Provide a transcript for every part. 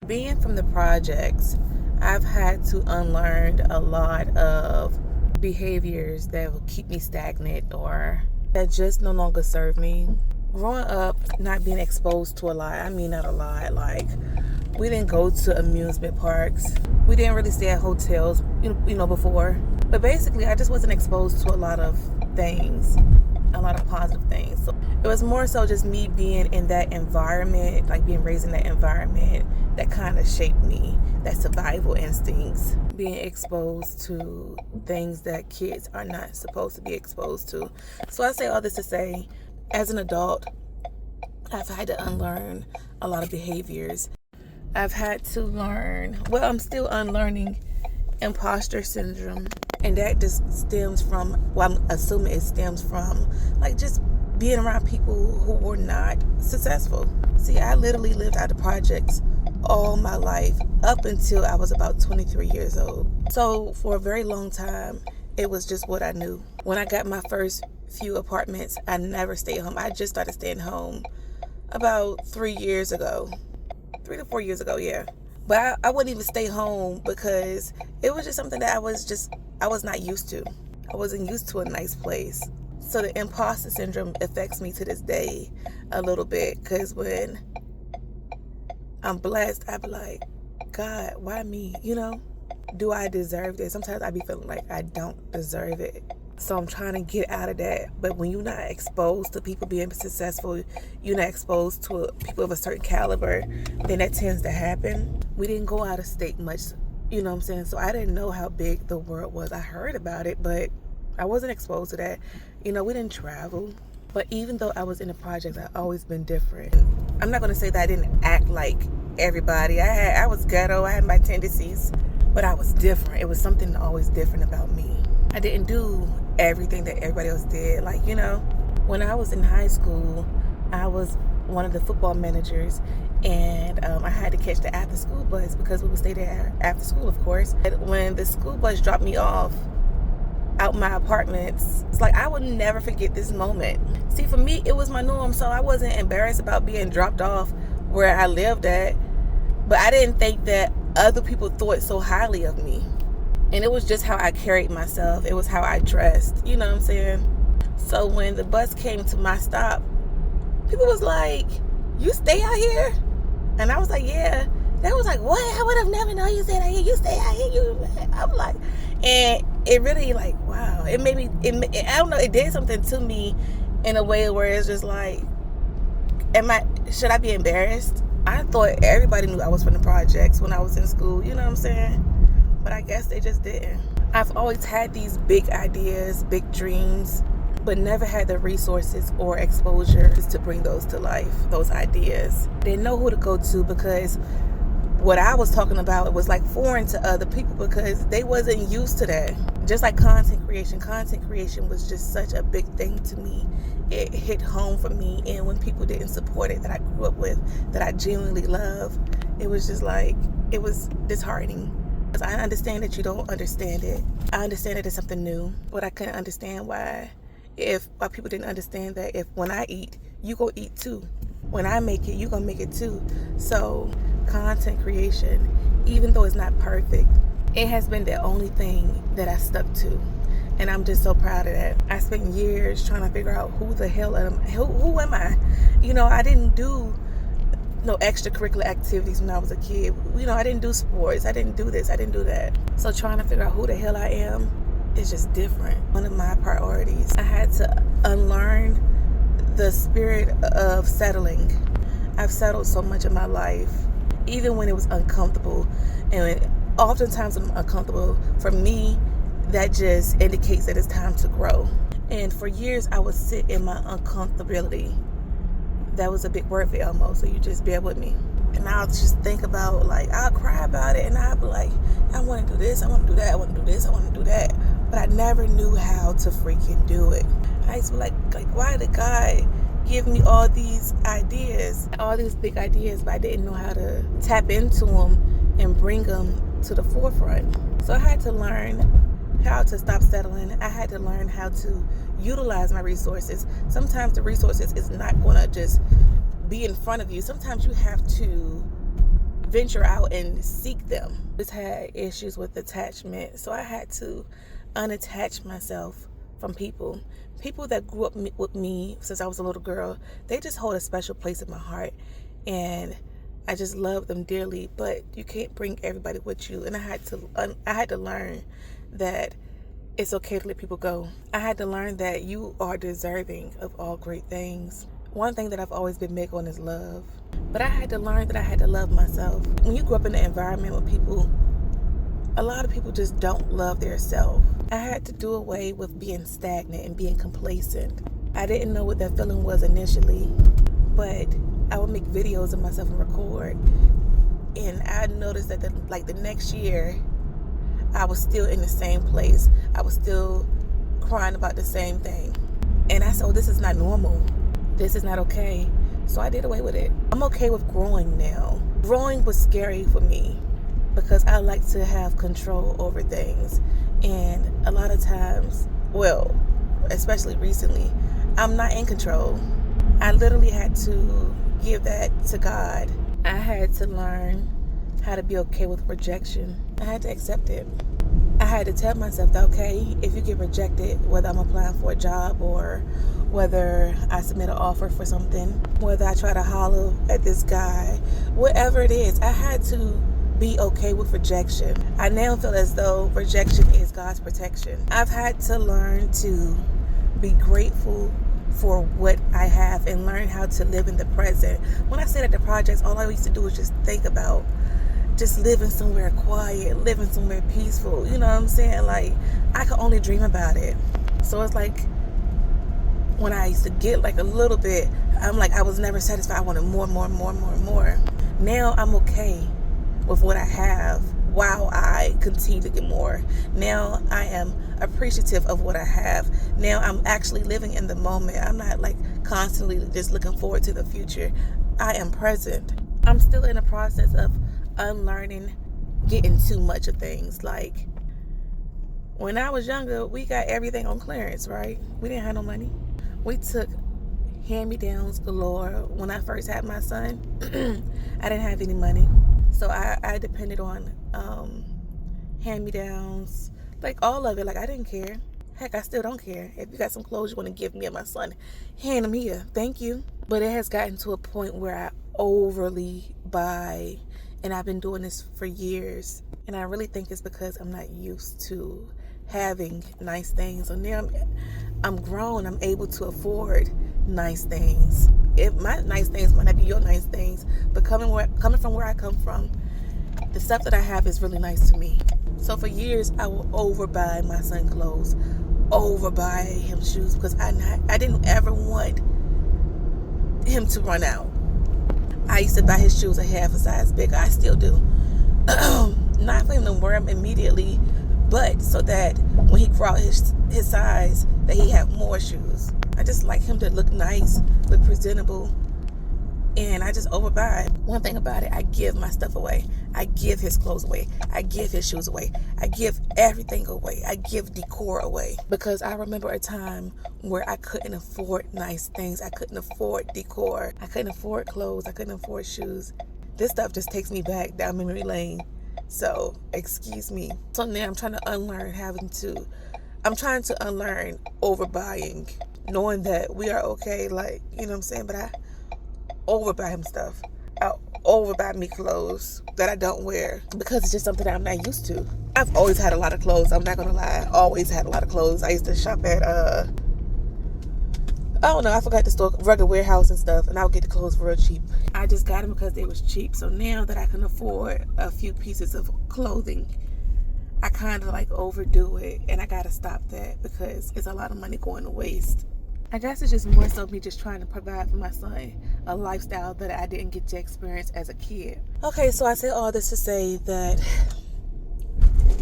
Being from the projects, I've had to unlearn a lot of behaviors that will keep me stagnant or that just no longer serve me. Growing up, not being exposed to a lot, I mean not a lot, like we didn't go to amusement parks. We didn't really stay at hotels, before. But basically, I just wasn't exposed to a lot of things, a lot of positive things. So it was more so just me being in that environment, like being raised in that environment that kind of shaped me, that survival instincts, being exposed to things that kids are not supposed to be exposed to. So I say all this to say, as an adult, I've had to unlearn a lot of behaviors. I've had to learn, I'm still unlearning imposter syndrome. And that just stems from, I'm assuming it stems from, like, just being around people who were not successful. See, I literally lived out the projects all my life up until I was about 23 years old. So for a very long time, it was just what I knew. When I got my first few apartments, I never stayed home. I just started staying home about 3 years ago. 3 to 4 years ago, yeah. But I wouldn't even stay home because it was just something that I was not used to. I wasn't used to a nice place. So the imposter syndrome affects me to this day a little bit, because when I'm blessed, I be like, God, why me? Do I deserve this? Sometimes I be feeling like I don't deserve it. So I'm trying to get out of that. But when you're not exposed to people being successful, you're not exposed to people of a certain caliber, then that tends to happen. We didn't go out of state much, you know what I'm saying? So I didn't know how big the world was. I heard about it, but I wasn't exposed to that. We didn't travel. But even though I was in the projects, I've always been different. I'm not going to say that I didn't act like everybody. I was ghetto. I had my tendencies, but I was different. It was something always different about me. I didn't do everything that everybody else did. When I was in high school, I was one of the football managers, and I had to catch the after school bus because we would stay there after school, of course. And when the school bus dropped me off out my apartments, it's like I would never forget this moment. See, for me, it was my norm, so I wasn't embarrassed about being dropped off where I lived at, but I didn't think that other people thought so highly of me. And it was just how I carried myself. It was how I dressed. You know what I'm saying? So when the bus came to my stop, people was like, "You stay out here?" And I was like, "Yeah." They was like, "What? I would have never known you stayed out here. You stay out here." I'm like, and it really wow. It made me, I don't know, it did something to me in a way where it's just like, should I be embarrassed? I thought everybody knew I was from the projects when I was in school. You know what I'm saying? But I guess they just didn't. I've always had these big ideas, big dreams, but never had the resources or exposure to bring those to life, those ideas. Didn't know who to go to because what I was talking about was like foreign to other people because they wasn't used to that. Just like content creation was just such a big thing to me. It hit home for me, and when people didn't support it that I grew up with, that I genuinely love, it was just like, it was disheartening. I understand that you don't understand it. I understand that it's something new, but I couldn't understand why people didn't understand that if when I eat, you go eat too. When I make it, you gonna make it too. So content creation, even though it's not perfect, it has been the only thing that I stuck to. And I'm just so proud of that. I spent years trying to figure out who the hell am I? Who am I? I didn't do no extracurricular activities when I was a kid. I didn't do sports. I didn't do this. I didn't do that. So trying to figure out who the hell I am is just different. One of my priorities. I had to unlearn the spirit of settling. I've settled so much in my life, even when it was uncomfortable. And oftentimes when I'm uncomfortable, for me, that just indicates that it's time to grow. And for years, I would sit in my uncomfortability. That was a big word for Elmo, so you just bear with me. And I'll just think about, I'll cry about it, and I'll be like, I want to do this, I want to do that, I want to do this, I want to do that. But I never knew how to freaking do it. I used to be like, why did God give me all these ideas, all these big ideas, but I didn't know how to tap into them and bring them to the forefront. So I had to learn how to stop settling. I had to learn how to utilize my resources. Sometimes the resources is not going to just be in front of you. Sometimes you have to venture out and seek them. Just had issues with attachment, so I had to unattach myself from people that grew up with me since I was a little girl. They just hold a special place in my heart, and I just love them dearly. But you can't bring everybody with you, and I had to learn that it's okay to let people go. I had to learn that you are deserving of all great things. One thing that I've always been big on is love, but I had to learn that I had to love myself. When you grow up in an environment with people, a lot of people just don't love their self. I had to do away with being stagnant and being complacent. I didn't know what that feeling was initially, but I would make videos of myself and record, and I noticed that the next year I was still in the same place. I was still crying about the same thing, and I said, oh, this is not normal. This is not okay. So I did away with it. I'm okay with growing now. Growing was scary for me because I like to have control over things, and a lot of times, well, especially recently, I'm not in control. I literally had to give that to God. I had to learn how to be okay with rejection. I had to accept it. I had to tell myself that, okay, if you get rejected, whether I'm applying for a job or whether I submit an offer for something, whether I try to holler at this guy, whatever it is, I had to be okay with rejection. I now feel as though rejection is God's protection. I've had to learn to be grateful for what I have and learn how to live in the present. When I stayed at the projects, all I used to do was just think about just living somewhere quiet, living somewhere peaceful. You know what I'm saying? Like, I could only dream about it. So it's like when I used to get like a little bit, I'm like, I was never satisfied. I wanted more. Now I'm okay with what I have while I continue to get more. Now I am appreciative of what I have. Now I'm actually living in the moment. I'm not like constantly just looking forward to the future. I am present. I'm still in the process of unlearning getting too much of things. Like, when I was younger, we got everything on clearance, right? We didn't have no money. We took hand-me-downs galore. When I first had my son, I didn't have any money, so I depended on hand-me-downs, like all of it. Like, I didn't care. Heck, I still don't care. If you got some clothes you want to give me and my son, hand them here. Thank you. But it has gotten to a point where I overly buy, and I've been doing this for years. And I really think it's because I'm not used to having nice things. So now I'm grown. I'm able to afford nice things. My nice things might not be your nice things, but coming from where I come from, the stuff that I have is really nice to me. So for years, I will overbuy my son clothes, overbuy him shoes, because I didn't ever want him to run out. I used to buy his shoes a half a size bigger. I still do. Not for him to wear them immediately, but so that when he grow out his size, that he have more shoes. I just like him to look nice, look presentable, and I just overbuy. One thing about it, I give my stuff away. I give his clothes away. I give his shoes away. I give everything away. I give decor away. Because I remember a time where I couldn't afford nice things. I couldn't afford decor. I couldn't afford clothes. I couldn't afford shoes. This stuff just takes me back down memory lane. So, excuse me. So now I'm trying to unlearn overbuying, knowing that we are okay, like, you know what I'm saying? But I overbuy him stuff. I overbuy me clothes that I don't wear because it's just something that I'm not used to. I've always had a lot of clothes. I'm not gonna lie. Always had a lot of clothes. I used to shop at I forgot the store, Rugged Warehouse and stuff, and I would get the clothes real cheap. I just got them because they was cheap. So now that I can afford a few pieces of clothing, I kind of like overdo it, and I gotta stop that because it's a lot of money going to waste. I guess it's just more so me just trying to provide for my son a lifestyle that I didn't get to experience as a kid. Okay, so I say all this to say that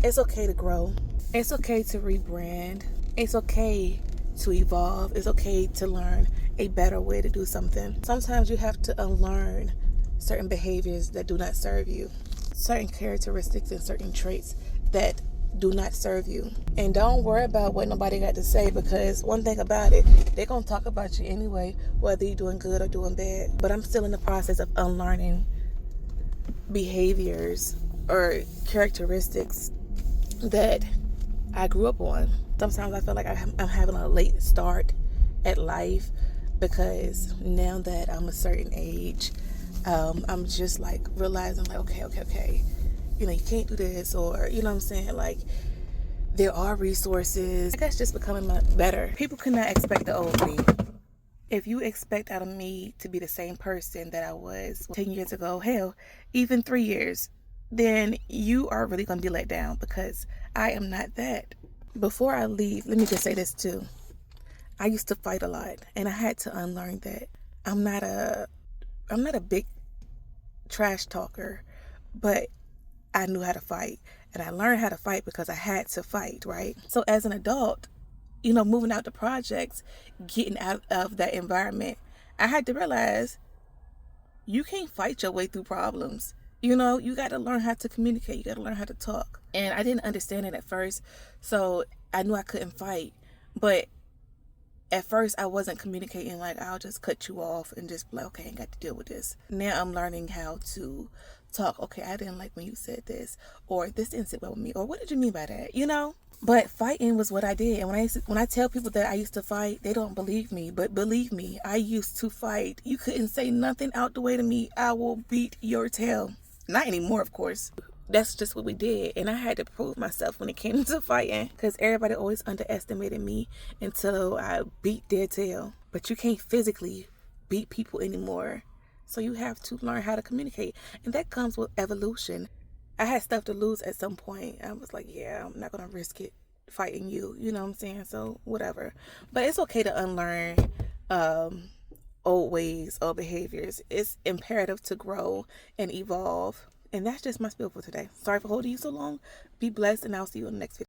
it's okay to grow. It's okay to rebrand. It's okay to evolve. It's okay to learn a better way to do something. Sometimes you have to unlearn certain behaviors that do not serve you, certain characteristics and certain traits that do not serve you. And don't worry about what nobody got to say, because one thing about it, they're going to talk about you anyway, whether you're doing good or doing bad. But I'm still in the process of unlearning behaviors or characteristics that I grew up on. Sometimes I feel like I'm having a late start at life because now that I'm a certain age, I'm just like realizing like, okay, you can't do this, or what I'm saying, like there are resources. I guess just becoming better. People cannot expect the old me. If you expect out of me to be the same person that I was 10 years ago, hell, even 3 years, then you are really going to be let down because I am not that. Before I leave, let me just say this too. I used to fight a lot, and I had to unlearn that. I'm not a big trash talker, but I knew how to fight, and I learned how to fight because I had to fight, right? So as an adult, moving out to projects, getting out of that environment, I had to realize you can't fight your way through problems. You got to learn how to communicate. You got to learn how to talk. And I didn't understand it at first, so I knew I couldn't fight. But at first, I wasn't communicating like, I'll just cut you off and just be like, okay, I ain't got to deal with this. Now I'm learning how to talk. Okay, I didn't like when you said this, or this didn't sit well with me, or what did you mean by that, But fighting was what I did. And when I tell people that I used to fight, they don't believe me. But believe me, I used to fight. You couldn't say nothing out the way to me. I will beat your tail. Not anymore, of course. That's just what we did. And I had to prove myself when it came to fighting, because everybody always underestimated me until I beat their tail. But you can't physically beat people anymore. So you have to learn how to communicate. And that comes with evolution. I had stuff to lose at some point. I was like, yeah, I'm not going to risk it fighting you. You know what I'm saying? So whatever. But it's okay to unlearn old ways or behaviors. It's imperative to grow and evolve. And that's just my spiel for today. Sorry for holding you so long. Be blessed, and I'll see you in the next video.